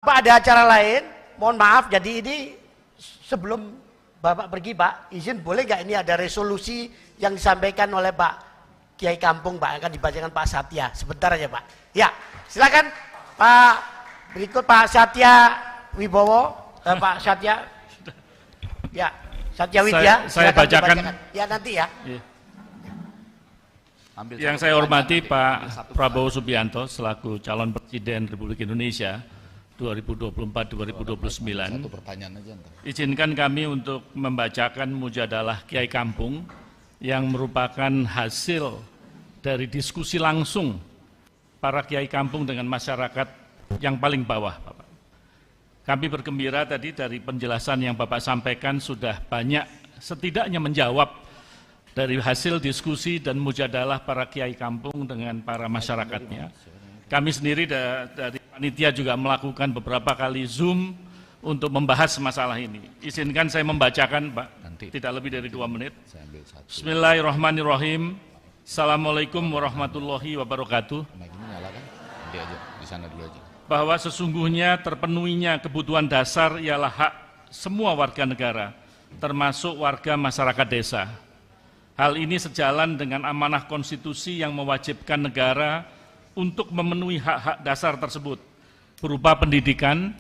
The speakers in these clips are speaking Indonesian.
Pak, ada acara lain, mohon maaf, jadi ini sebelum Bapak pergi Pak, izin boleh nggak ini ada resolusi yang disampaikan oleh Pak Kiai Kampung Pak, akan dibacakan Pak Satya, sebentar aja Pak. Ya, silakan Pak, berikut Pak Satya Wibowo, Pak Satya, ya, Satya Widya. Saya bacakan. Ya nanti ya. Yang saya hormati Pak Prabowo Subianto selaku calon Presiden Republik Indonesia 2024-2029, izinkan kami untuk membacakan mujadalah Kiai Kampung yang merupakan hasil dari diskusi langsung para Kiai Kampung dengan masyarakat yang paling bawah, Bapak. Kami bergembira tadi dari penjelasan yang Bapak sampaikan sudah banyak setidaknya menjawab dari hasil diskusi dan mujadalah para Kiai Kampung dengan para masyarakatnya. Kami sendiri dari panitia juga melakukan beberapa kali Zoom untuk membahas masalah ini. Izinkan saya membacakan, Pak, tidak lebih dari 2 menit. Bismillahirrahmanirrahim. Assalamualaikum warahmatullahi wabarakatuh. Bahwa sesungguhnya terpenuhinya kebutuhan dasar ialah hak semua warga negara, termasuk warga masyarakat desa. Hal ini sejalan dengan amanah konstitusi yang mewajibkan negara untuk memenuhi hak-hak dasar tersebut berupa pendidikan,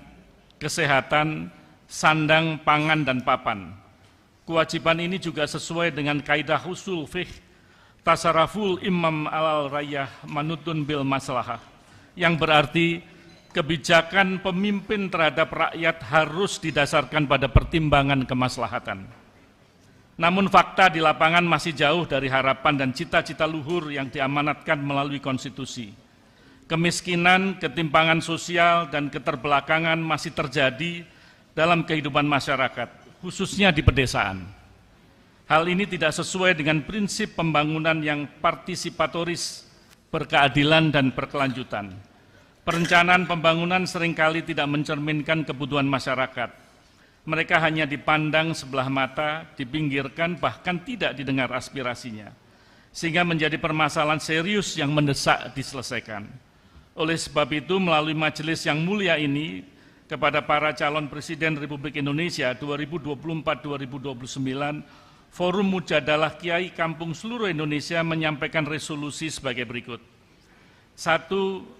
kesehatan, sandang, pangan, dan papan. Kewajiban ini juga sesuai dengan kaidah usul fiqh tasarruful imam alal rayah manutun bil maslahah, yang berarti kebijakan pemimpin terhadap rakyat harus didasarkan pada pertimbangan kemaslahatan. Namun fakta di lapangan masih jauh dari harapan dan cita-cita luhur yang diamanatkan melalui konstitusi. Kemiskinan, ketimpangan sosial, dan keterbelakangan masih terjadi dalam kehidupan masyarakat, khususnya di pedesaan. Hal ini tidak sesuai dengan prinsip pembangunan yang partisipatoris, berkeadilan, dan berkelanjutan. Perencanaan pembangunan seringkali tidak mencerminkan kebutuhan masyarakat. Mereka hanya dipandang sebelah mata, dipinggirkan, bahkan tidak didengar aspirasinya, sehingga menjadi permasalahan serius yang mendesak diselesaikan. Oleh sebab itu, melalui majelis yang mulia ini, kepada para calon Presiden Republik Indonesia 2024-2029, Forum Mujadalah Kiai Kampung seluruh Indonesia menyampaikan resolusi sebagai berikut. 1.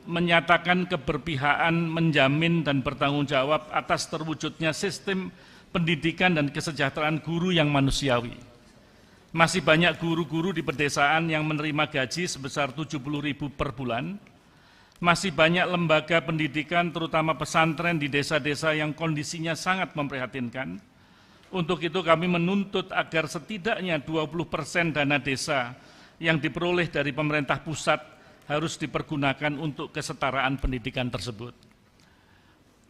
Menyatakan keberpihakan, menjamin, dan bertanggung jawab atas terwujudnya sistem pendidikan dan kesejahteraan guru yang manusiawi. Masih banyak guru-guru di pedesaan yang menerima gaji sebesar 70.000 per bulan. Masih banyak lembaga pendidikan, terutama pesantren di desa-desa yang kondisinya sangat memprihatinkan. Untuk itu kami menuntut agar setidaknya 20% dana desa yang diperoleh dari pemerintah pusat harus dipergunakan untuk kesetaraan pendidikan tersebut.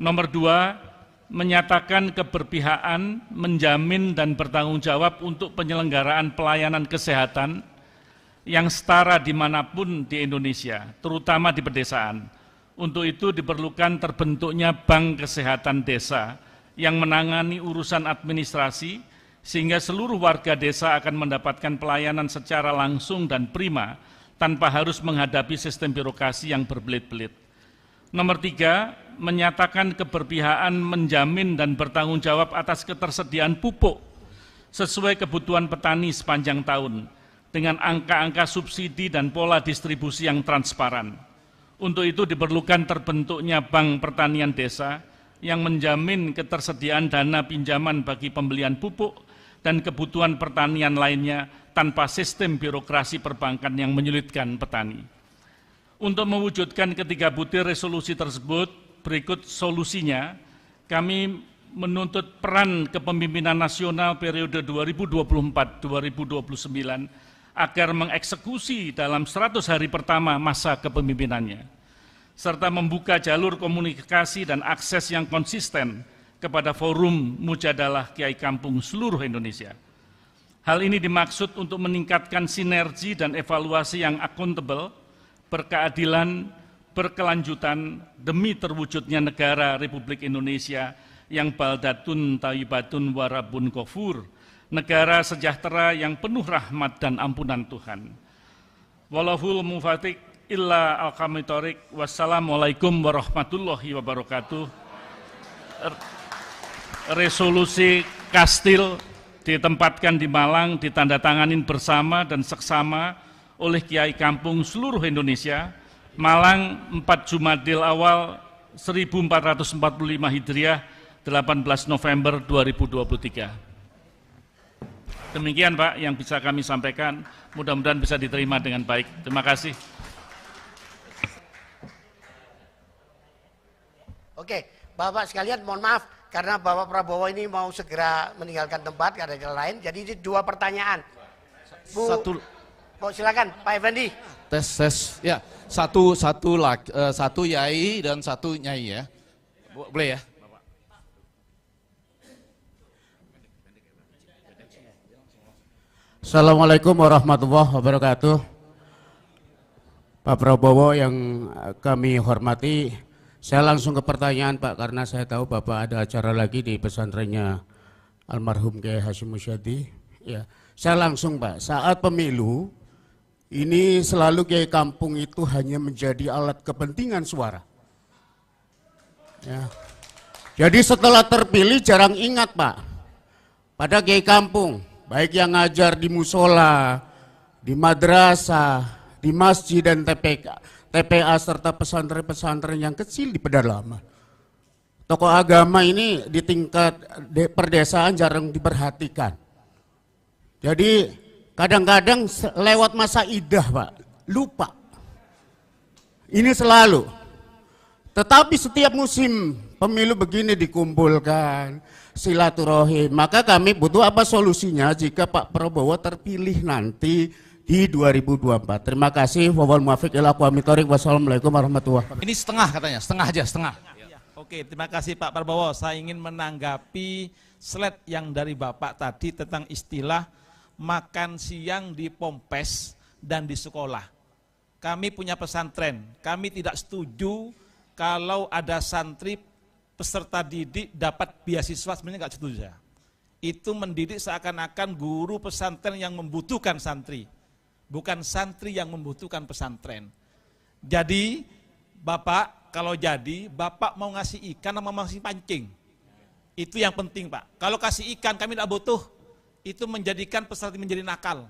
Nomor 2, menyatakan keberpihakan, menjamin, dan bertanggung jawab untuk penyelenggaraan pelayanan kesehatan yang setara dimanapun di Indonesia, terutama di pedesaan. Untuk itu diperlukan terbentuknya Bank Kesehatan Desa yang menangani urusan administrasi, sehingga seluruh warga desa akan mendapatkan pelayanan secara langsung dan prima, tanpa harus menghadapi sistem birokrasi yang berbelit-belit. Nomor 3, menyatakan keberpihakan, menjamin, dan bertanggung jawab atas ketersediaan pupuk sesuai kebutuhan petani sepanjang tahun, dengan angka-angka subsidi dan pola distribusi yang transparan. Untuk itu diperlukan terbentuknya Bank Pertanian Desa yang menjamin ketersediaan dana pinjaman bagi pembelian pupuk dan kebutuhan pertanian lainnya tanpa sistem birokrasi perbankan yang menyulitkan petani. Untuk mewujudkan ketiga butir resolusi tersebut, berikut solusinya. Kami menuntut peran kepemimpinan nasional periode 2024-2029 agar mengeksekusi dalam 100 hari pertama masa kepemimpinannya, serta membuka jalur komunikasi dan akses yang konsisten kepada Forum Mujadalah Kiai Kampung seluruh Indonesia. Hal ini dimaksud untuk meningkatkan sinergi dan evaluasi yang akuntabel, berkeadilan, berkelanjutan demi terwujudnya negara Republik Indonesia yang baldatun thayyibatun warabun ghafur, negara sejahtera yang penuh rahmat dan ampunan Tuhan. Wallahul muwaffiq illa al-qamitorik. Wassalamualaikum warahmatullahi wabarakatuh. resolusi Kastil ditempatkan di Malang, ditandatanganin bersama dan seksama oleh Kiai Kampung seluruh Indonesia, Malang 4 Jumadil Awal 1445 Hijriah, 18 November 2023. Demikian Pak yang bisa kami sampaikan, mudah-mudahan bisa diterima dengan baik. Terima kasih. Oke, Bapak sekalian mohon maaf karena Bapak Prabowo ini mau segera meninggalkan tempat karena jalan lain. Jadi ini 2 pertanyaan. Silakan Pak Effendi. Tes ya, satu yai dan satu nyai ya, boleh ya. Assalamualaikum warahmatullahi wabarakatuh. Pak Prabowo yang kami hormati, saya langsung ke pertanyaan Pak, karena saya tahu Bapak ada acara lagi di pesantrennya almarhum Kiai Hasyim Muzadi. Ya, saya langsung Pak, saat pemilu ini selalu Kiai Kampung itu hanya menjadi alat kepentingan suara. Ya. Jadi setelah terpilih jarang ingat Pak pada Kiai Kampung, baik yang ngajar di musola, di madrasah, di masjid dan TPA serta pesantren-pesantren yang kecil di pedalaman. Tokoh agama ini di tingkat perdesaan jarang diperhatikan. Jadi kadang-kadang lewat masa idah Pak, lupa. Ini selalu. Tetapi setiap musim pemilu begini dikumpulkan, silaturahim. Maka kami butuh apa solusinya jika Pak Prabowo terpilih nanti di 2024. Terima kasih. Wawal muafiq ila aqwamit thoriq. Wassalamualaikum warahmatullahi wabarakatuh. Ini setengah katanya, setengah aja, setengah. Oke, terima kasih Pak Prabowo. Saya ingin menanggapi slide yang dari Bapak tadi tentang istilah makan siang di Pompes dan di sekolah. Kami punya pesantren, kami tidak setuju kalau ada santri peserta didik dapat beasiswa, sebenarnya nggak setuju saya. Itu mendidik seakan-akan guru pesantren yang membutuhkan santri, bukan santri yang membutuhkan pesantren. Jadi Bapak, kalau jadi Bapak mau ngasih ikan sama mau ngasih pancing, itu yang penting Pak. Kalau kasih ikan kami tidak butuh, itu menjadikan peserta menjadi nakal.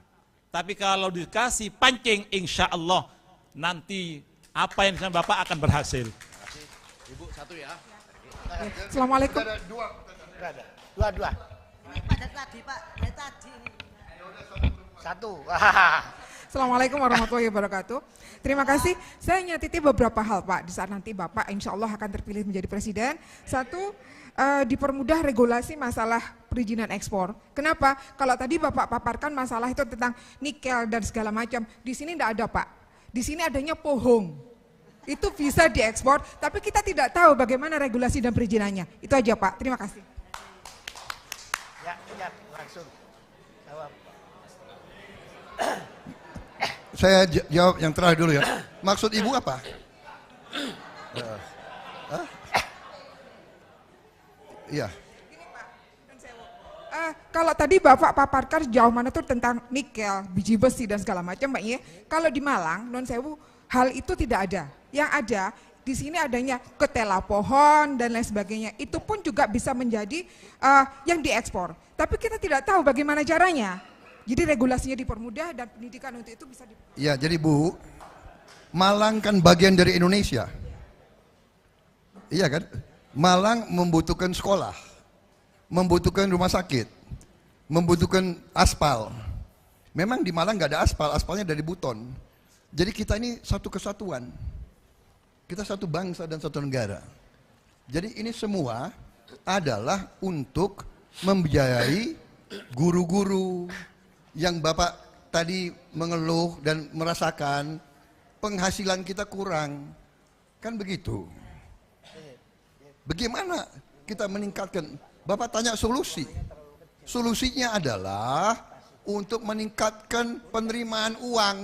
Tapi kalau dikasih pancing, insya Allah nanti apa yang disampaikan Bapak akan berhasil. Ibu satu ya. Assalamualaikum. Ada dua. Pada tadi Pak, tadi. Satu. Assalamualaikum warahmatullahi wabarakatuh. Terima kasih. Saya nyatiti beberapa hal Pak di saat nanti Bapak insya Allah akan terpilih menjadi presiden. Satu, dipermudah regulasi masalah perizinan ekspor. Kenapa? Kalau tadi Bapak paparkan masalah itu tentang nikel dan segala macam, di sini tidak ada Pak. Di sini adanya pohong. Itu bisa diekspor, tapi kita tidak tahu bagaimana regulasi dan perizinannya. Itu aja Pak. Terima kasih. Ya, langsung. Jawab. Saya jawab yang terakhir dulu ya. Maksud Ibu apa? Iya. Kalau tadi Bapak paparkan sejauh mana tuh tentang nikel, biji besi dan segala macam Mbak Ye. Kalau di Malang, non sewu, hal itu tidak ada. Yang ada di sini adanya ketela pohon dan lain sebagainya. Itu pun juga bisa menjadi yang diekspor. Tapi kita tidak tahu bagaimana caranya. Jadi regulasinya dipermudah dan pendidikan untuk itu bisa Iya, jadi Bu, Malang kan bagian dari Indonesia. Iya kan? Malang membutuhkan sekolah, membutuhkan rumah sakit, membutuhkan aspal. Memang di Malang nggak ada aspal, aspalnya dari Buton. Jadi kita ini satu kesatuan. Kita satu bangsa dan satu negara. Jadi ini semua adalah untuk membiayai guru-guru yang Bapak tadi mengeluh dan merasakan penghasilan kita kurang. Kan begitu. Bagaimana kita meningkatkan? Bapak tanya solusi. Solusinya adalah untuk meningkatkan penerimaan uang.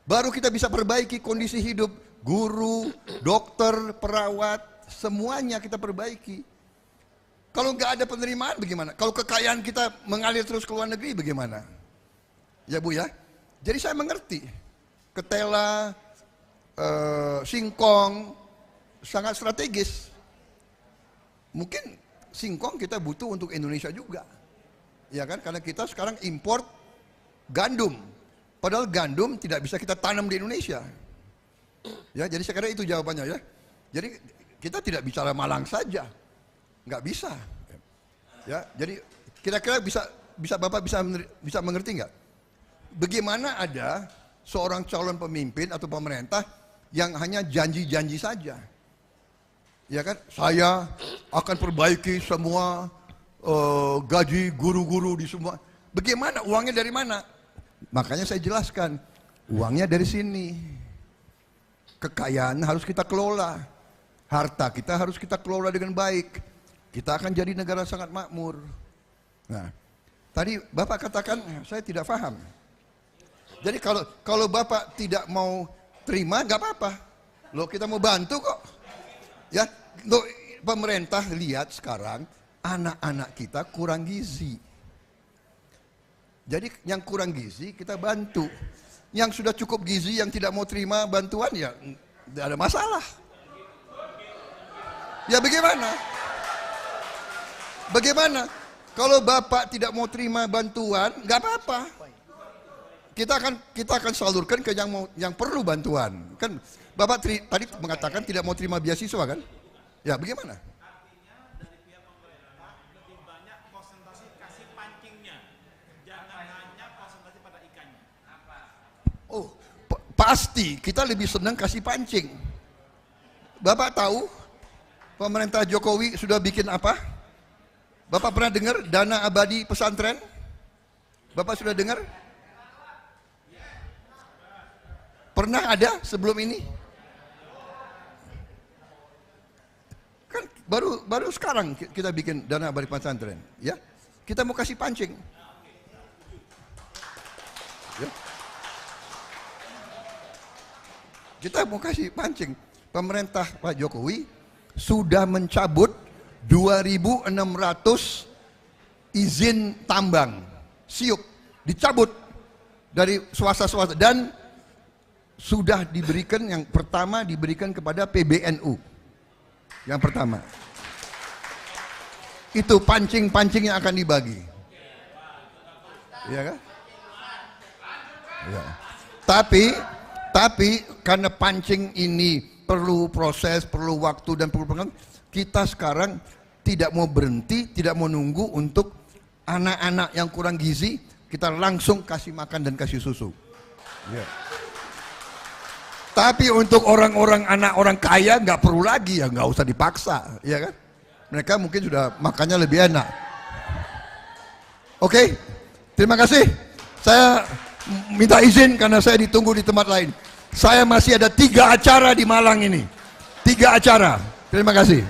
Baru kita bisa perbaiki kondisi hidup guru, dokter, perawat, semuanya kita perbaiki. Kalau nggak ada penerimaan bagaimana? Kalau kekayaan kita mengalir terus ke luar negeri bagaimana? Ya Bu ya. Jadi saya mengerti. Ketela, singkong, sangat strategis. Mungkin singkong kita butuh untuk Indonesia juga. Ya kan? Karena kita sekarang import gandum. Padahal gandum tidak bisa kita tanam di Indonesia. Ya, jadi saya kira itu jawabannya ya. Jadi kita tidak bicara Malang saja. Nggak bisa. Ya, jadi kira-kira bisa Bapak bisa mengerti nggak? Bagaimana ada seorang calon pemimpin atau pemerintah yang hanya janji-janji saja? Ya kan, saya akan perbaiki semua gaji guru-guru di semua. Bagaimana? Uangnya dari mana? Makanya saya jelaskan, uangnya dari sini. Kekayaan harus kita kelola. Harta kita harus kita kelola dengan baik. Kita akan jadi negara sangat makmur. Nah, tadi Bapak katakan saya tidak paham. Jadi kalau Bapak tidak mau terima, nggak apa-apa. Loh, kita mau bantu kok. Ya, loh, pemerintah lihat sekarang anak-anak kita kurang gizi. Jadi yang kurang gizi kita bantu. Yang sudah cukup gizi yang tidak mau terima bantuan ya tidak ada masalah. Ya bagaimana? Bagaimana? Kalau Bapak tidak mau terima bantuan, nggak apa-apa. Kita akan salurkan ke yang perlu bantuan. Kan Bapak tadi mengatakan tidak mau terima beasiswa kan? Ya bagaimana? Artinya dari pihak pemerintah lebih banyak konsentrasi kasih pancingnya, jangan hanya konsentrasi pada ikannya. Oh, pasti kita lebih senang kasih pancing. Bapak tahu pemerintah Jokowi sudah bikin apa? Bapak pernah dengar dana abadi pesantren? Bapak sudah dengar? Pernah ada sebelum ini? Kan baru sekarang kita bikin dana abadi pesantren, ya. Kita mau kasih pancing. Ya. Kita mau kasih pancing. Pemerintah Pak Jokowi sudah mencabut 2.600 izin tambang siup, dicabut dari swasta-swasta dan sudah diberikan, yang pertama diberikan kepada PBNU. Yang pertama. Itu pancing-pancing yang akan dibagi. Iya kan? Ya. Tapi karena pancing ini perlu proses, perlu waktu dan perlu pengalaman, kita sekarang tidak mau berhenti, tidak mau nunggu untuk anak-anak yang kurang gizi, kita langsung kasih makan dan kasih susu. Ya. Tapi untuk orang-orang anak orang kaya nggak perlu lagi, ya nggak usah dipaksa, ya kan? Mereka mungkin sudah makannya lebih enak. Oke, terima kasih. Saya minta izin karena saya ditunggu di tempat lain. Saya masih ada 3 acara di Malang ini. 3 acara. Terima kasih.